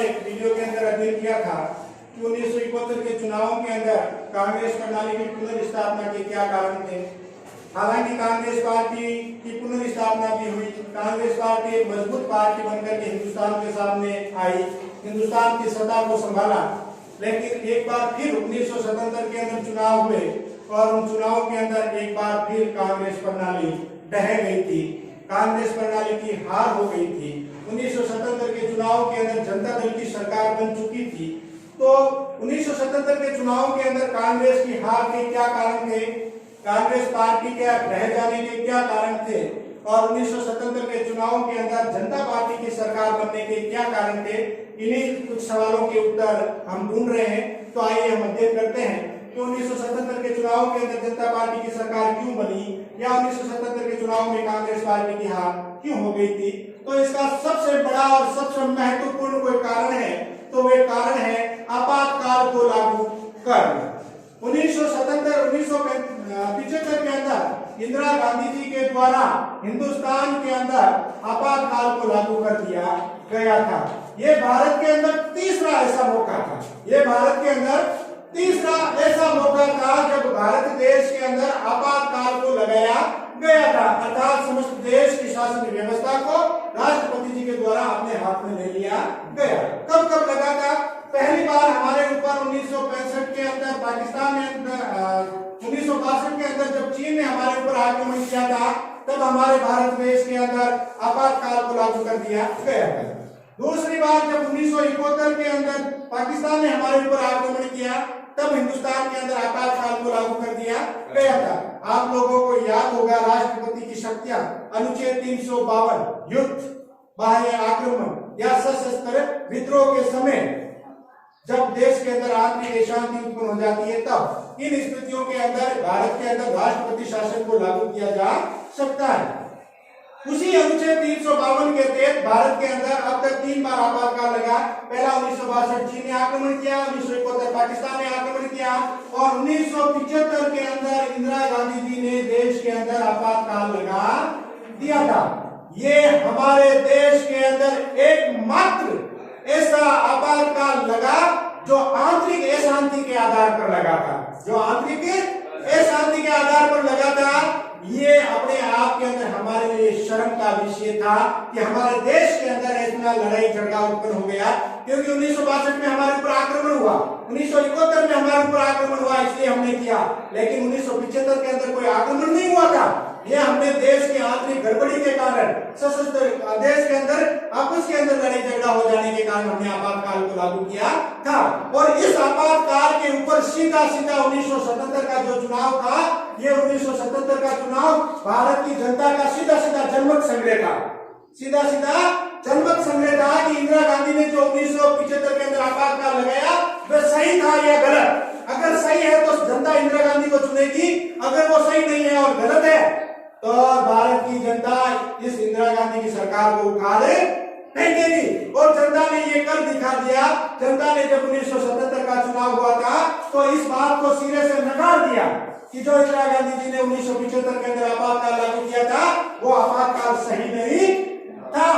एक वीडियो के अंदर अध्ययन किया था कि 1971 के चुनावों के अंदर कांग्रेस प्रणाली की पुनर्स्थापना के क्या कारण थे। हालांकि कांग्रेस पार्टी की पुनर्स्थापना भी हुई, कांग्रेस पार्टी एक मजबूत पार्टी बनकर के हिंदुस्तान के सामने आई, हिंदुस्तान की सत्ता को संभाला। लेकिन एक बार फिर 1977 के अंदर चुनाव हुए और उन चुनावों के अंदर एक बार फिर कांग्रेस प्रणाली ढह गई थी, कांग्रेस प्रणाली की हार हो गई थी। 1977 के चुनाव के अंदर जनता दल की सरकार बन चुकी थी। तो 1977 के चुनाव के अंदर कांग्रेस की हार के क्या कारण थे, कांग्रेस पार्टी के रह जाने के क्या कारण थे और 1977 के चुनावों के अंदर जनता पार्टी की सरकार बनने के क्या कारण थे, इन्हीं कुछ सवालों के उत्तर हम ढूंढ रहे हैं। तो आइए हम अध्ययन करते हैं कि 1977 के चुनाव के अंदर जनता पार्टी की सरकार क्यों बनी या 1977 के चुनाव में कांग्रेस पार्टी की हार क्यों हो गई थी। तो इसका सबसे बड़ा और सबसे महत्वपूर्ण कोई कारण है तो वह कारण है आपातकाल को लागू करना। 1975 के अंदर इंदिरा गांधी जी के द्वारा हिंदुस्तान के अंदर आपातकाल को लागू कर दिया गया था। ये भारत के अंदर तीसरा ऐसा मौका था, ये भारत के अंदर तीसरा ऐसा मौका था जब भारत देश के अंदर आपातकाल को लगाया गया था, अर्थात समस्त देश की शासन व्यवस्था को राष्ट्रपति जी के द्वारा अपने हाथ में ले लिया गया। कब कब लगा था? पहली बार हमारे ऊपर 1965 के अंदर पाकिस्तान में 1962 के अंदर जब चीन ने हमारे ऊपर आक्रमण किया था तब हमारे भारत देश के अंदर आपातकाल को लागू कर दिया गया था। दूसरी बार जब 1971 के अंदर पाकिस्तान ने हमारे ऊपर आक्रमण किया तब हिंदुस्तान के अंदर आपातकाल को लागू कर दिया गया था। आप लोगों को याद होगा राष्ट्रपति की शक्तियां अनुच्छेद 352 युद्ध, बाह्य आक्रमण या सशस्त्र विद्रोह के समय जब देश के अंदर आंतरिक अशांति उत्पन्न हो जाती है तब इन स्थितियों के अंदर भारत के अंदर राष्ट्रपति शासन को लागू किया जा सकता है। उसी अनुच्छेद 352 के तहत भारत के अंदर अब तक 3 बार आपातकाल लगा। पहला 1962 चीन ने आक्रमण किया, 1971 पाकिस्तान ने आक्रमण किया और 1975 के अंदर इंदिरा गांधी जी ने देश के अंदर आपातकाल लगा दिया था। ये हमारे देश के अंदर एकमात्र ऐसा आपातकाल लगा जो आंतरिक अशांति के आधार पर लगा था, जो आंतरिक अशांति के आधार पर लगा था। ये अपने आप के अंदर हमारे लिए शर्म का विषय था कि हमारे देश के अंदर इतना लड़ाई झगड़ा उत्पन्न हो गया, क्योंकि 1962 में हमारे ऊपर आक्रमण हुआ, 1971 में हमारे ऊपर आक्रमण हुआ इसलिए हमने किया, लेकिन 1975 के अंदर कोई आक्रमण नहीं हुआ था। यह हमने देश की आंतरिक गड़बड़ी के कारण सशस्त्र देश के अंदर आपस के अंदर लड़ाई झगड़ा हो जाने के कारण हमने आपातकाल को लागू किया था। और इस आपातकाल के ऊपर सीधा सीधा 1977 का जो चुनाव था, ये 1977 का चुनाव भारत की जनता का सीधा सीधा जनमत संग्रह था, सीधा सीधा जनमत संग्रह था कि इंदिरा गांधी ने जो 1975 के अंदर आपातकाल लगाया वह सही था या गलत। अगर सही है तो जनता इंदिरा गांधी को चुनेगी, अगर वो सही नहीं है और गलत है तो भारत की जनता इस इंदिरा गांधी की सरकार को उखाड़ फेंकेगी। और जनता ने ये कर दिखा दिया। जनता ने जब 1977 का चुनाव हुआ था तो इस बात को सिरे से नकार दिया कि जो इंदिरा गांधी जी ने 1975 के अंदर आपातकाल लागू किया था वो आपातकाल सही नहीं था।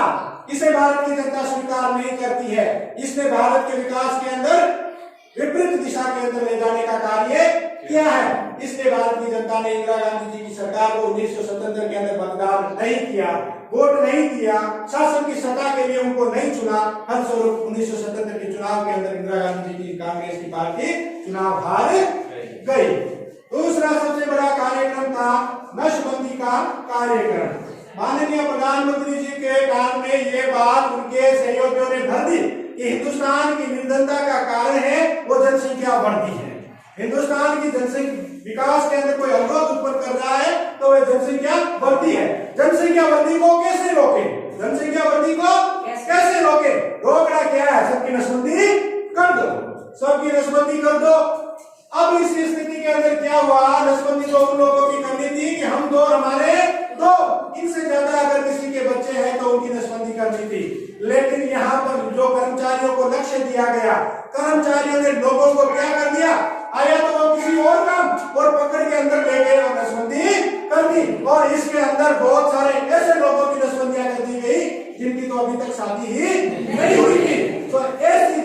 इसे भारत की जनता स्वीकार नहीं करती है। इसने भारत के विकास के अंदर विपरीत दिशा के अंदर ले जाने का कार्य किया है। इसलिए भारत की जनता ने इंदिरा गांधी जी की सरकार को 1977 के अंदर मतदान नहीं किया, वोट नहीं किया, शासन की सत्ता के लिए उनको नहीं चुना। फलस्वरूप 1977 के चुनाव के अंदर इंदिरा गांधी जी की कांग्रेस की पार्टी चुनाव हार गई। दूसरा सबसे बड़ा कार्यक्रम था नशबंदी का कार्यक्रम। माननीय प्रधानमंत्री जी के कान में ये बात उनके सहयोगियों ने भर दी कि हिंदुस्तान की निर्धनता का कारण है वो जनसंख्या बढ़ती है। हिंदुस्तान की जनसंख्या विकास के अंदर कोई अवरोध उत्पन्न कर रहा है तो वह जनसंख्या बढ़ती है। जनसंख्या वृद्धि को कैसे रोके, जनसंख्या वृद्धि को कैसे रोके? रोकना क्या है? सबकी नसबंदी कर दो, सबकी नसबंदी कर दो। अब इस स्थिति के अंदर क्या हुआ? नसबंदी तो उन लोगों की करनी थी कि हम दो हमारे दो, इनसे ज्यादा अगर किसी के बच्चे हैं तो उनकी नसबंदी करनी थी। लेकिन यहाँ पर जो कर्मचारियों को लक्ष्य दिया गया, कर्मचारियों ने लोगों को क्या कर दिया? आया तो वो किसी और काम और पकड़ के अंदर ले गए और नसबंदी कर दी। और इसके अंदर बहुत सारे ऐसे लोगों की नसबंदियां कर दी गई जिनकी तो अभी तक शादी ही नहीं हुई थी। तो ऐसी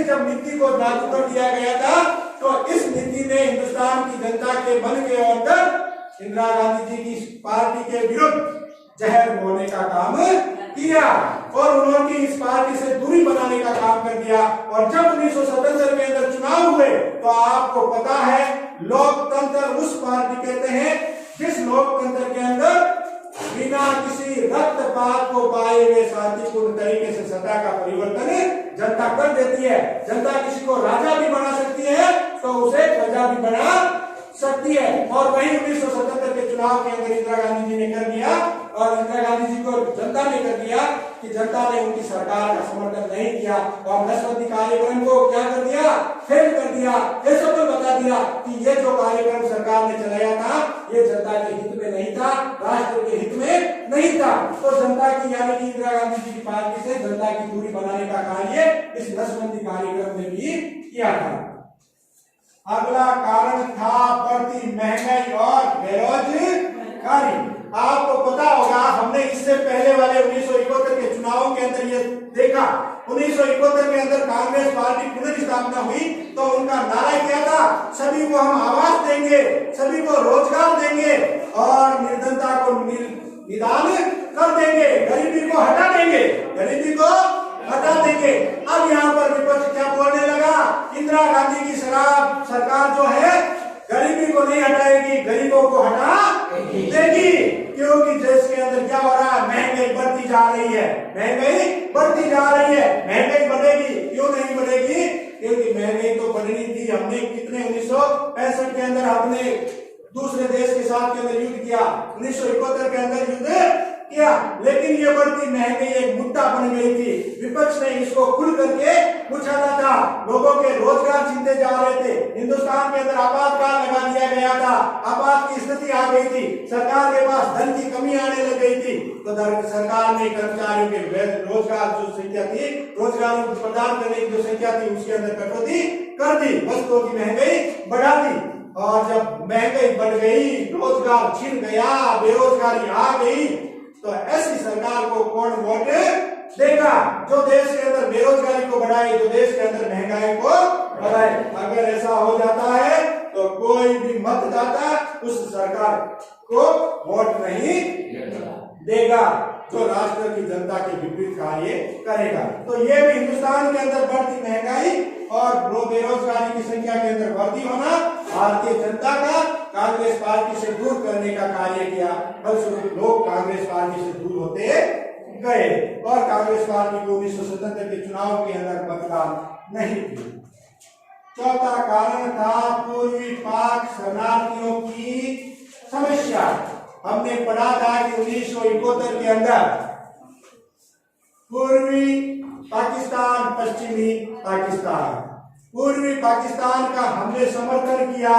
जब नीति को लागू कर दिया गया था, तो इस नीति ने हिंदुस्तान की जनता के मन के अंदर इंदिरा गांधी जी की पार्टी के विरुद्ध जहर बोलने का काम किया और उन्होंने इस पार्टी से दूरी बनाने का काम कर दिया। और जब 1977 के अंदर चुनाव हुए, तो आपको पता है लोकतंत्र उस पार्टी कहते हैं जिस लोकतंत्र के अंदर बिना किसी रक्तपात को पाए हुए शांतिपूर्ण तरीके से सत्ता का परिवर्तन जनता कर देती है। जनता किसी को राजा भी बना सकती है तो उसे प्रजा भी बना सकती है। और वही 1977 के चुनाव के अंदर इंदिरा गांधी जी ने कर दिया और इंदिरा गांधी जी को जनता ने कर दिया कि जनता ने उनकी सरकार का समर्थन नहीं किया और नस्बंदी कार्यक्रम को क्या कर दिया, फेल कर दिया। ये सब बता दिया कि ये जो कार्यक्रम सरकार ने चलाया था ये जनता के हित में नहीं था, राष्ट्र के हित में नहीं था। तो जनता की यानी कि इंदिरा गांधी जी की पार्टी से जनता की दूरी बनाने का कार्य इस नस्बंदी कार्यक्रम ने भी किया था। अगला कारण था बढ़ती महंगाई और बेरोजगारी। आपको पता होगा हमने इससे पहले वाले 1971 के चुनावों के अंदर ये देखा। 1971 के अंदर कांग्रेस पार्टी पुनर्स्थापना हुई तो उनका नारा क्या था, सभी को हम आवास देंगे, सभी को रोजगार देंगे और निर्धनता को निदान कर देंगे, गरीबी को हटा देंगे, गरीबी को हटा देंगे। अब यहाँ पर विपक्ष क्या बोलने लगा, इंदिरा गांधी की सरकार जो है गरीबी को नहीं हटाएगी, गरीबों को हटा देगी। क्योंकि देश के अंदर क्या हो रहा है, महंगाई बढ़ती जा रही है, महंगाई बढ़ती जा रही है। महंगाई बढ़ेगी, क्यों नहीं बढ़ेगी, क्योंकि महंगाई तो बढ़नी थी। हमने कितने 1965 के अंदर हमने दूसरे देश के साथ के अंदर युद्ध किया, 1971 के अंदर युद्ध किया, लेकिन ये बढ़ती महंगाई एक मुद्दा बन गई थी। विपक्ष ने इसको खुल करके उछाला था, लोगों के रोजगार छीनते जा रहे थे, हिंदुस्तान के अंदर आपातकाल लगा दिया गया था, आपात की स्थिति आ गई थी, सरकार के पास धन की कमी आने लग गई थी। तो सरकार ने कर्मचारियों के रोजगार जो संख्या थी, रोजगार प्रदान करने की जो संख्या थी उसके अंदर कटौती कर दी, वस्तुओं की महंगाई बढ़ा दी। और जब महंगाई बढ़ गई, रोजगार छिन गया, बेरोजगारी आ गई, तो ऐसी सरकार को कौन वोट देगा जो देश के अंदर बेरोजगारी को बढ़ाए, जो देश के अंदर महंगाई को बढ़ाए। अगर ऐसा हो जाता है तो कोई भी मतदाता उस सरकार को वोट नहीं देगा जो राष्ट्र की जनता के विपरीत कार्य करेगा। तो ये भी हिंदुस्तान के अंदर बढ़ती महंगाई और बेरोजगारी की संख्या के अंदर वृद्धि होना भारतीय जनता का कांग्रेस पार्टी से दूर करने का कार्य किया। फलस्वरूप लोग कांग्रेस पार्टी से दूर होते गए और कांग्रेस पार्टी को 1977 के चुनाव के अंदर मतदान नहीं किया। चौथा कारण था पूर्वी पाक शरणार्थियों की समस्या। हमने पढ़ा था कि 1971 के अंदर पूर्वी पाकिस्तान, पश्चिमी पाकिस्तान, पूर्वी पाकिस्तान का हमने समर्थन किया।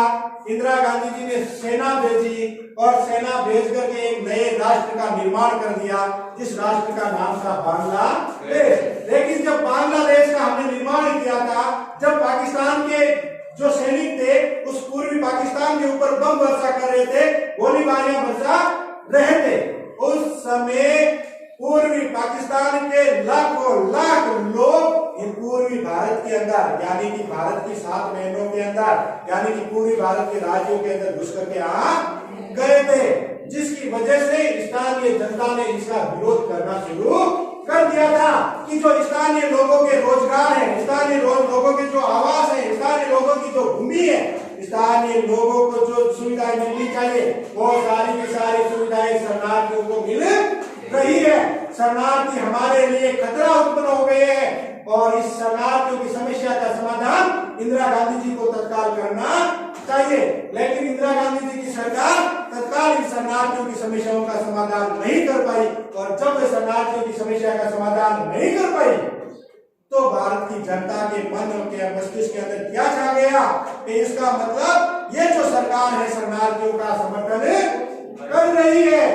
इंदिरा गांधी जी ने सेना भेजी और सेना भेज करके एक नए राष्ट्र का निर्माण कर दिया जिस राष्ट्र का नाम था बांग्लादेश। लेकिन जब बांग्लादेश का हमने निर्माण किया था, जब पाकिस्तान के जो सैनिक थे उस पूर्वी पाकिस्तान के ऊपर बम वर्षा कर रहे थे, गोलीबारियां बरसा रहे थे, उस समय पूर्वी पाकिस्तान के लाखों लाख लोग पूर्वी भारत के अंदर यानी कि भारत की 7 महीनों के अंदर यानी कि पूर्वी भारत के राज्यों के अंदर घुस करके आ गए थे, जिसकी वजह से स्थानीय जनता ने इसका विरोध करना शुरू कर दिया था कि जो स्थानीय लोगों के रोजगार है, स्थानीय लोगों के जो आवास है, स्थानीय लोगों की जो भूमि है, स्थानीय लोगों को जो सुविधाएं मिलनी चाहिए वो सारी की सारी सुविधाएं शरणार्थियों को मिल रही है। शरणार्थी हमारे लिए खतरा उत्पन्न हो गए हैं और इस शरणार्थियों की समस्या का समाधान इंदिरा गांधी जी को तत्काल करना चाहिए। लेकिन इंदिरा गांधी जी की सरकार तत्काल इन शरणार्थियों की समस्याओं का समाधान नहीं कर पाई और जब वे शरणार्थियों की समस्या का समाधान नहीं कर पाई तो भारत की जनता के मन के मस्तिष्क के अंदर क्या छा गया कि इसका मतलब ये जो सरकार है शरणार्थियों का समर्थन कर रही है,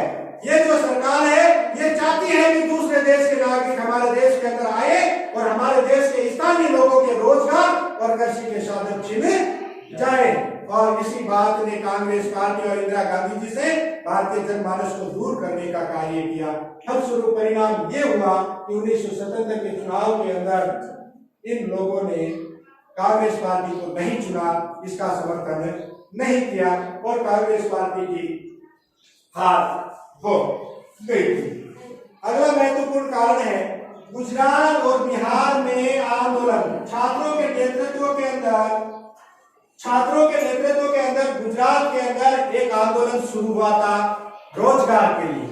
ये जो सरकार है ये चाहती है कि दूसरे देश के नागरिक हमारे देश के अंदर आए और हमारे देश के स्थानीय लोगों के रोजगार और कृषि के साधन छीने जाए। और इसी बात ने कांग्रेस पार्टी और इंदिरा गांधी जी से भारतीय जनमानस को दूर करने का कार्य किया। फलस्वरूप परिणाम ये हुआ कि 1977 के चुनाव के अंदर इन लोगों ने कांग्रेस पार्टी को नहीं चुना, इसका समर्थन नहीं किया और कांग्रेस पार्टी की हार हो गई थी। अगला महत्वपूर्ण कारण है गुजरात और बिहार में आंदोलन। छात्रों के नेतृत्व के अंदर गुजरात के अंदर एक आंदोलन शुरू हुआ था रोजगार के लिए।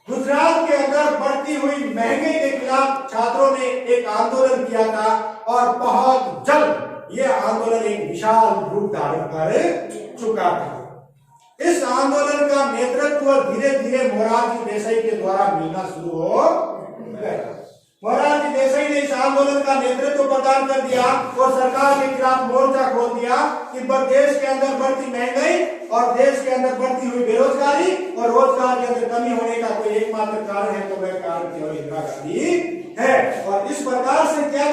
गुजरात के अंदर बढ़ती हुई महंगाई के खिलाफ छात्रों ने एक आंदोलन किया था और बहुत जल्द यह आंदोलन एक विशाल रूप धारण कर चुका था। इस आंदोलन का नेतृत्व धीरे धीरे मोरारजी देसाई के द्वारा मिलना शुरू हो गया। मोरारजी देसाई ने इस आंदोलन का नेतृत्व प्रदान कर दिया और सरकार के खिलाफ मोर्चा खोल दिया कि देश के अंदर बढ़ती महंगाई और देश के अंदर बढ़ती हुई बेरोजगारी और रोजगार के अंदर कमी होने का कोई एकमात्र कारण है तो वह कारण केवल इंदिरा गांधी है। और इस प्रकार से क्या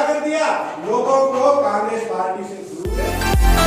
कर दिया, लोगों को कांग्रेस पार्टी से दूर